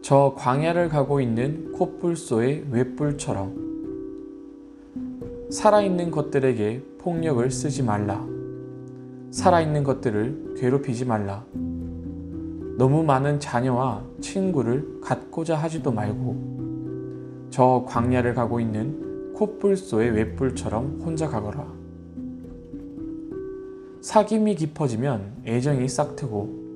저 광야를 가고 있는 콧불소의 웹불처럼 살아있는 것들에게 폭력을 쓰지 말라. 살아있는 것들을 괴롭히지 말라. 너무 많은 자녀와 친구를 갖고자 하지도 말고 저 광야를 가고 있는 콧불소의 웹불처럼 혼자 가거라. 사귐이 깊어지면 애정이 싹트고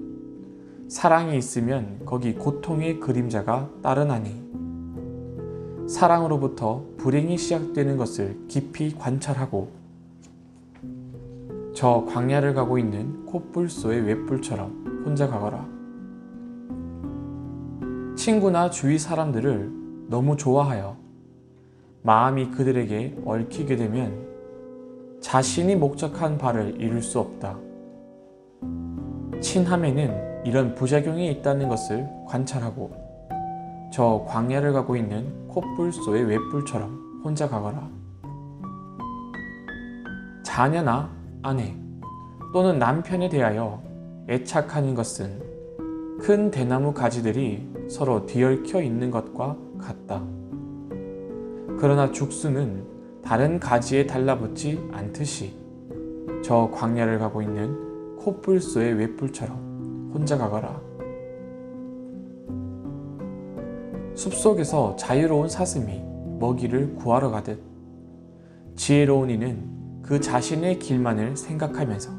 사랑이 있으면 거기 고통의 그림자가 따르나니 사랑으로부터 불행이 시작되는 것을 깊이 관찰하고 저 광야를 가고 있는 콧불소의 웹불처럼 혼자 가거라. 친구나 주위 사람들을 너무 좋아하여 마음이 그들에게 얽히게 되면 자신이 목적한 바를 이룰 수 없다. 친함에는 이런 부작용이 있다는 것을 관찰하고 저 광야를 가고 있는 콧불소의 웹불처럼 혼자 가거라. 자녀나 아내 또는 남편에 대하여 애착하는 것은 큰 대나무 가지들이 서로 뒤얽혀 있는 것과 같다. 그러나 죽순은 다른 가지에 달라붙지 않듯이 저 광야를 가고 있는 콧불소의 웹불처럼 혼자 가거라. 숲속에서 자유로운 사슴이 먹이를 구하러 가듯 지혜로운 이는 그 자신의 길만을 생각하면서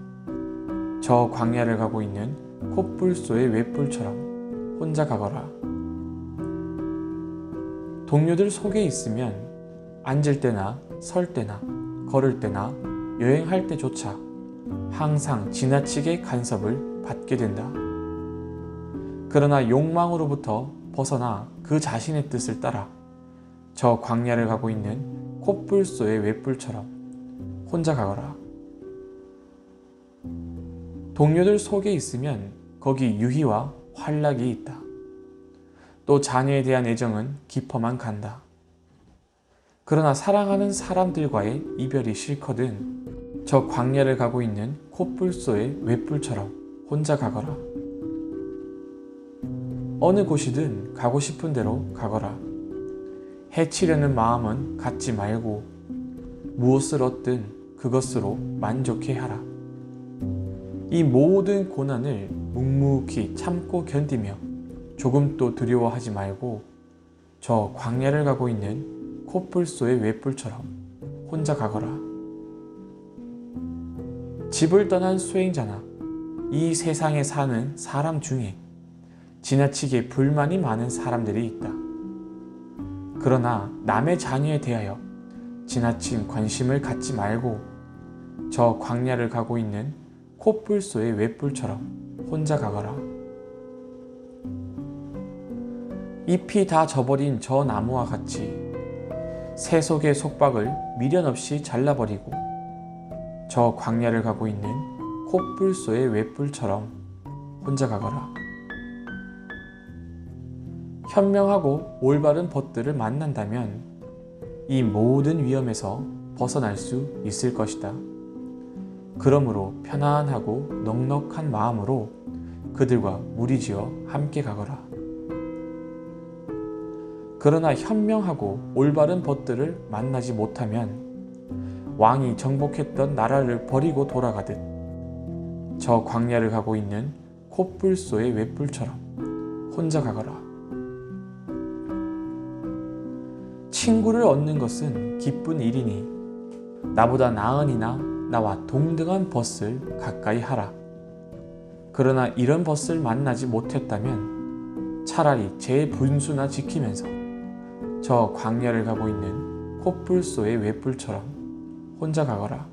저 광야를 가고 있는 콧불소의 웹불처럼 혼자 가거라. 동료들 속에 있으면 앉을 때나 설 때나 걸을 때나 여행할 때조차 항상 지나치게 간섭을 받게 된다. 그러나 욕망으로부터 벗어나 그 자신의 뜻을 따라 저 광야를 가고 있는 콧불소의 웹불처럼 혼자 가거라. 동료들 속에 있으면 거기 유희와 활락이 있다. 또 자녀에 대한 애정은 깊어만 간다. 그러나 사랑하는 사람들과의 이별이 싫거든 저 광야를 가고 있는 콧불소의 웹불처럼 혼자 가거라. 어느 곳이든 가고 싶은 대로 가거라. 해치려는 마음은 갖지 말고 무엇을 얻든 그것으로 만족해 하라. 이 모든 고난을 묵묵히 참고 견디며 조금도 두려워하지 말고 저 광야를 가고 있는 콧불소의 웹불처럼 혼자 가거라. 집을 떠난 수행자나 이 세상에 사는 사람 중에 지나치게 불만이 많은 사람들이 있다. 그러나 남의 자녀에 대하여 지나친 관심을 갖지 말고 저 광야를 가고 있는 콧불소의 웹불처럼 혼자 가거라. 잎이 다 져버린 저 나무와 같이 새 속의 속박을 미련 없이 잘라버리고 저 광야를 가고 있는 콧불소의 웹불처럼 혼자 가거라. 현명하고 올바른 벗들을 만난다면 이 모든 위험에서 벗어날 수 있을 것이다. 그러므로 편안하고 넉넉한 마음으로 그들과 무리지어 함께 가거라. 그러나 현명하고 올바른 벗들을 만나지 못하면 왕이 정복했던 나라를 버리고 돌아가듯 저 광야를 가고 있는 콧불소의 웹불처럼 혼자 가거라. 친구를 얻는 것은 기쁜 일이니 나보다 나은 이나 나와 동등한 벗을 가까이 하라. 그러나 이런 벗을 만나지 못했다면 차라리 제 분수나 지키면서 저 광야를 가고 있는 콧불소의 웹불처럼 혼자 가거라.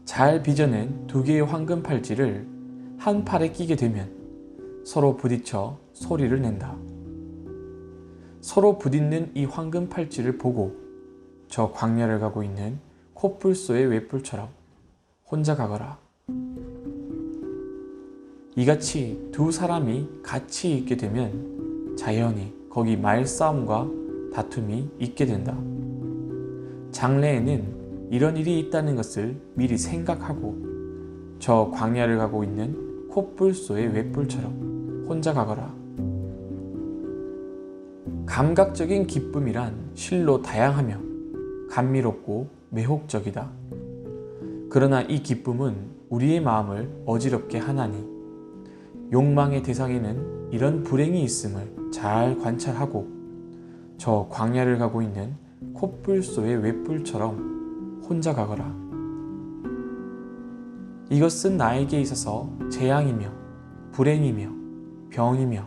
잘 빚어낸 두 개의 황금 팔찌를 한 팔에 끼게 되면 서로 부딪혀 소리를 낸다. 서로 부딪는 이 황금 팔찌를 보고 저 광야를 가고 있는 콧불소의 웹불처럼 혼자 가거라. 이같이 두 사람이 같이 있게 되면 자연히 거기 말싸움과 다툼이 있게 된다. 장래에는 이런 일이 있다는 것을 미리 생각하고 저 광야를 가고 있는 콧불소의 웹불처럼 혼자 가거라. 감각적인 기쁨이란 실로 다양하며 감미롭고 매혹적이다. 그러나 이 기쁨은 우리의 마음을 어지럽게 하나니 욕망의 대상에는 이런 불행이 있음을 잘 관찰하고 저 광야를 가고 있는 콧불소의 횃불처럼 혼자 가거라. 이것은 나에게 있어서 재앙이며 불행이며 병이며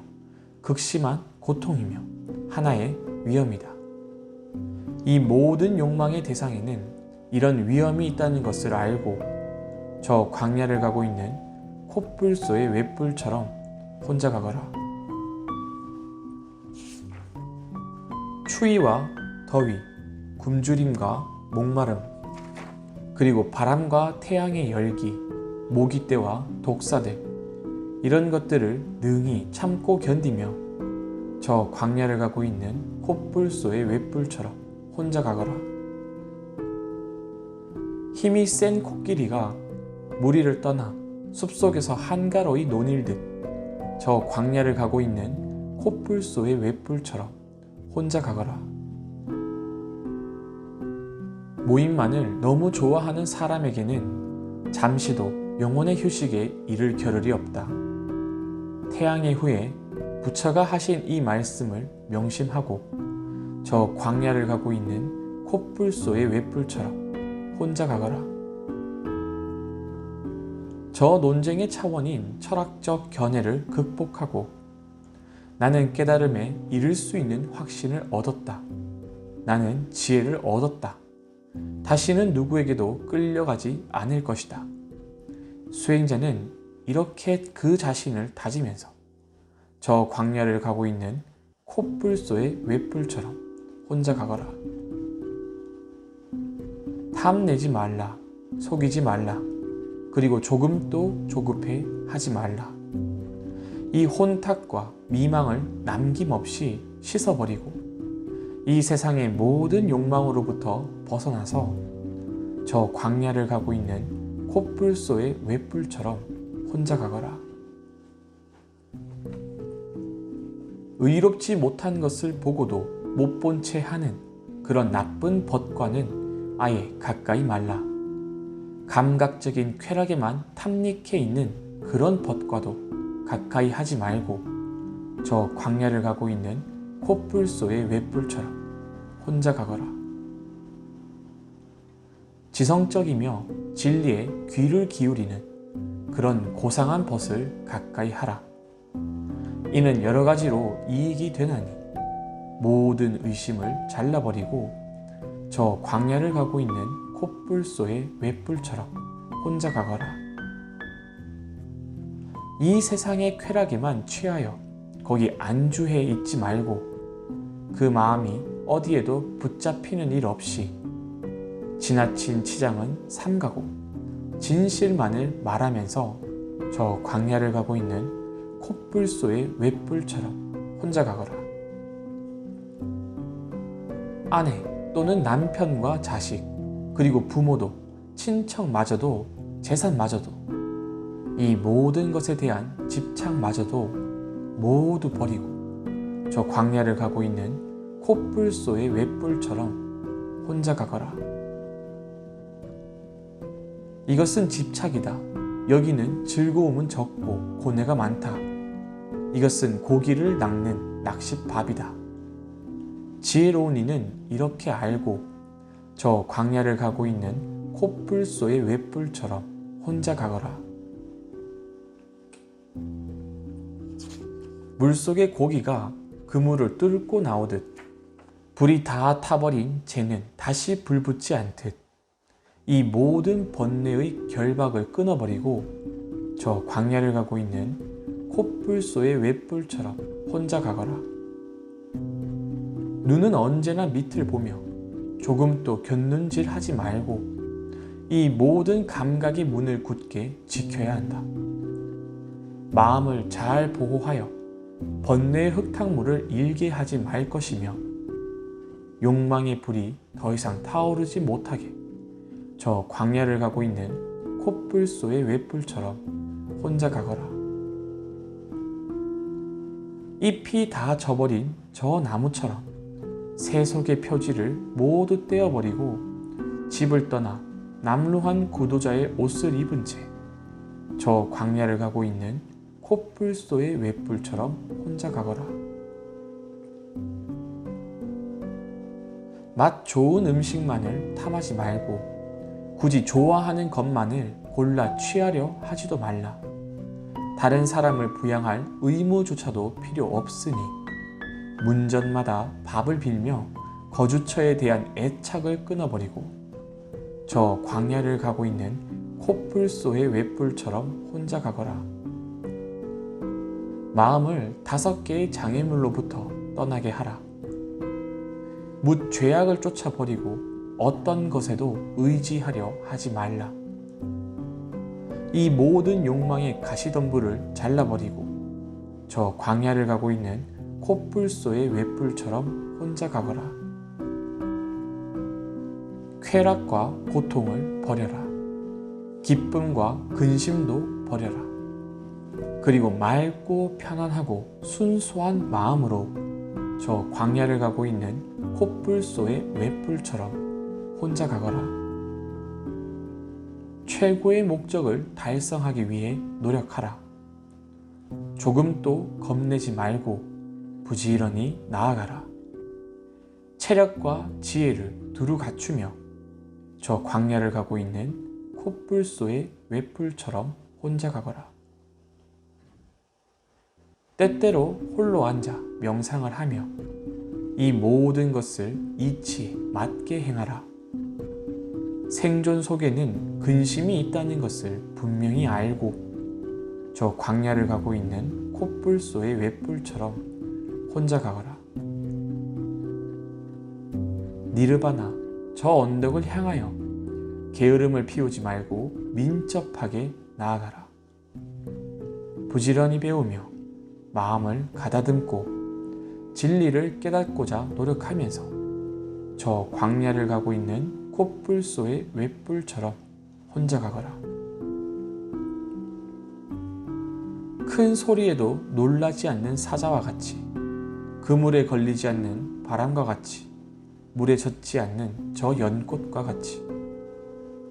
극심한 고통이며 하나의 위험이다. 이 모든 욕망의 대상에는 이런 위험이 있다는 것을 알고 저 광야를 가고 있는 콧불소의 횃불처럼 혼자 가거라. 추위와 더위, 굶주림과 목마름, 그리고 바람과 태양의 열기, 모기떼와 독사들, 이런 것들을 능히 참고 견디며 저 광야를 가고 있는 콧불소의 횃불처럼 혼자 가거라. 힘이 센 코끼리가 무리를 떠나 숲속에서 한가로이 논일듯 저 광야를 가고 있는 콧불소의 횃불처럼 혼자 가거라. 모임만을 너무 좋아하는 사람에게는 잠시도 영혼의 휴식에 이를 겨를이 없다. 태양의 후에 부처가 하신 이 말씀을 명심하고 저 광야를 가고 있는 콧불소의 횃불처럼 혼자 가거라. 저 논쟁의 차원인 철학적 견해를 극복하고 나는 깨달음에 이를 수 있는 확신을 얻었다. 나는 지혜를 얻었다. 다시는 누구에게도 끌려가지 않을 것이다. 수행자는 이렇게 그 자신을 다지면서 저 광야를 가고 있는 콧불소의 횃불처럼 혼자 가거라. 탐내지 말라. 속이지 말라. 그리고 조금도 조급해 하지 말라. 이 혼탁과 미망을 남김없이 씻어버리고 이 세상의 모든 욕망으로부터 벗어나서 저 광야를 가고 있는 콧불소의 횃불처럼 혼자 가거라. 의롭지 못한 것을 보고도 못 본 채 하는 그런 나쁜 벗과는 아예 가까이 말라. 감각적인 쾌락에만 탐닉해 있는 그런 벗과도 가까이 하지 말고 저 광야를 가고 있는 콧불소의 횃불처럼 혼자 가거라. 지성적이며 진리에 귀를 기울이는 그런 고상한 벗을 가까이 하라. 이는 여러 가지로 이익이 되나니 모든 의심을 잘라버리고 저 광야를 가고 있는 콧불소의 횃불처럼 혼자 가거라. 이 세상의 쾌락에만 취하여 거기 안주해 있지 말고 그 마음이 어디에도 붙잡히는 일 없이 지나친 치장은 삼가고 진실만을 말하면서 저 광야를 가고 있는 콧불소의 횃불처럼 혼자 가거라. 아내 또는 남편과 자식 그리고 부모도 친척마저도 재산마저도 이 모든 것에 대한 집착마저도 모두 버리고 저 광야를 가고 있는 콧불소의 횃불처럼 혼자 가거라. 이것은 집착이다. 여기는 즐거움은 적고 고뇌가 많다. 이것은 고기를 낚는 낚싯밥이다. 지혜로운 이는 이렇게 알고 저 광야를 가고 있는 콧불소의 횃불처럼 혼자 가거라. 물속의 고기가 그물을 뚫고 나오듯 불이 다 타버린 재는 다시 불 붙지 않듯 이 모든 번뇌의 결박을 끊어버리고 저 광야를 가고 있는 콧불소의 횃불처럼 혼자 가거라. 눈은 언제나 밑을 보며 조금도 곁눈질 하지 말고 이 모든 감각의 문을 굳게 지켜야 한다. 마음을 잘 보호하여 번뇌의 흙탕물을 일게 하지 말 것이며 욕망의 불이 더 이상 타오르지 못하게 저 광야를 가고 있는 콧불소의 횃불처럼 혼자 가거라. 잎이 다 져버린 저 나무처럼 세속의 표지를 모두 떼어버리고 집을 떠나 남루한 구도자의 옷을 입은 채 저 광야를 가고 있는 콧불소의 웹불처럼 혼자 가거라. 맛 좋은 음식만을 탐하지 말고 굳이 좋아하는 것만을 골라 취하려 하지도 말라. 다른 사람을 부양할 의무조차도 필요 없으니 문전마다 밥을 빌며 거주처에 대한 애착을 끊어버리고 저 광야를 가고 있는 콧불소의 웹불처럼 혼자 가거라. 마음을 5개의 장애물로부터 떠나게 하라. 묻 죄악을 쫓아버리고 어떤 것에도 의지하려 하지 말라. 이 모든 욕망의 가시덤불을 잘라버리고 저 광야를 가고 있는 콧불소의 웹불처럼 혼자 가거라. 쾌락과 고통을 버려라. 기쁨과 근심도 버려라. 그리고 맑고 편안하고 순수한 마음으로 저 광야를 가고 있는 콧불소의 웹불처럼 혼자 가거라. 최고의 목적을 달성하기 위해 노력하라. 조금도 겁내지 말고 부지런히 나아가라. 체력과 지혜를 두루 갖추며 저 광야를 가고 있는 콧불소의 웹불처럼 혼자 가거라. 때때로 홀로 앉아 명상을 하며 이 모든 것을 이치에 맞게 행하라. 생존 속에는 근심이 있다는 것을 분명히 알고 저 광야를 가고 있는 콧불소의 웹불처럼 혼자 가거라. 니르바나 저 언덕을 향하여 게으름을 피우지 말고 민첩하게 나아가라. 부지런히 배우며 마음을 가다듬고 진리를 깨닫고자 노력하면서 저 광야를 가고 있는 콧불소의 웹불처럼 혼자 가거라. 큰 소리에도 놀라지 않는 사자와 같이 그물에 걸리지 않는 바람과 같이 물에 젖지 않는 저 연꽃과 같이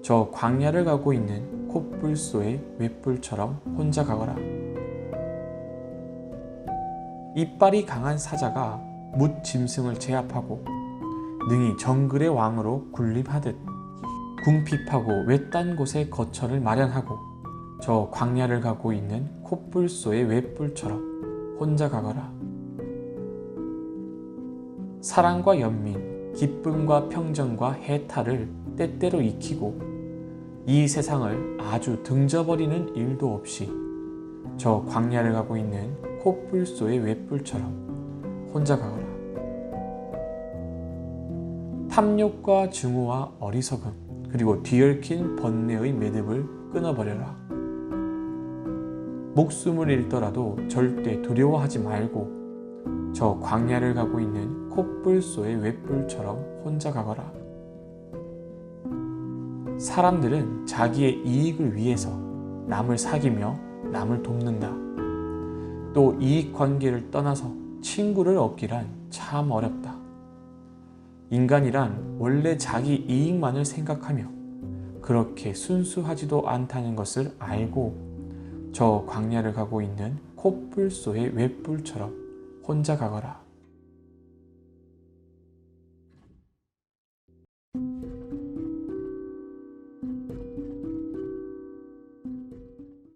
저 광야를 가고 있는 콧불소의 웹불처럼 혼자 가거라. 이빨이 강한 사자가 뭇 짐승을 제압하고 능히 정글의 왕으로 군림하듯 궁핍하고 외딴 곳에 거처를 마련하고 저 광야를 가고 있는 콧불소의 웹불처럼 혼자 가거라. 사랑과 연민, 기쁨과 평정과 해탈을 때때로 익히고 이 세상을 아주 등져버리는 일도 없이 저 광야를 가고 있는 콧불소의 웹불처럼 혼자 가거라. 탐욕과 증오와 어리석음 그리고 뒤얽힌 번뇌의 매듭을 끊어버려라. 목숨을 잃더라도 절대 두려워하지 말고 저 광야를 가고 있는 콧불소의 웹불처럼 혼자 가거라. 사람들은 자기의 이익을 위해서 남을 사귀며 남을 돕는다. 또 이익관계를 떠나서 친구를 얻기란 참 어렵다. 인간이란 원래 자기 이익만을 생각하며 그렇게 순수하지도 않다는 것을 알고 저 광야를 가고 있는 콧불소의 웹불처럼 혼자 가거라.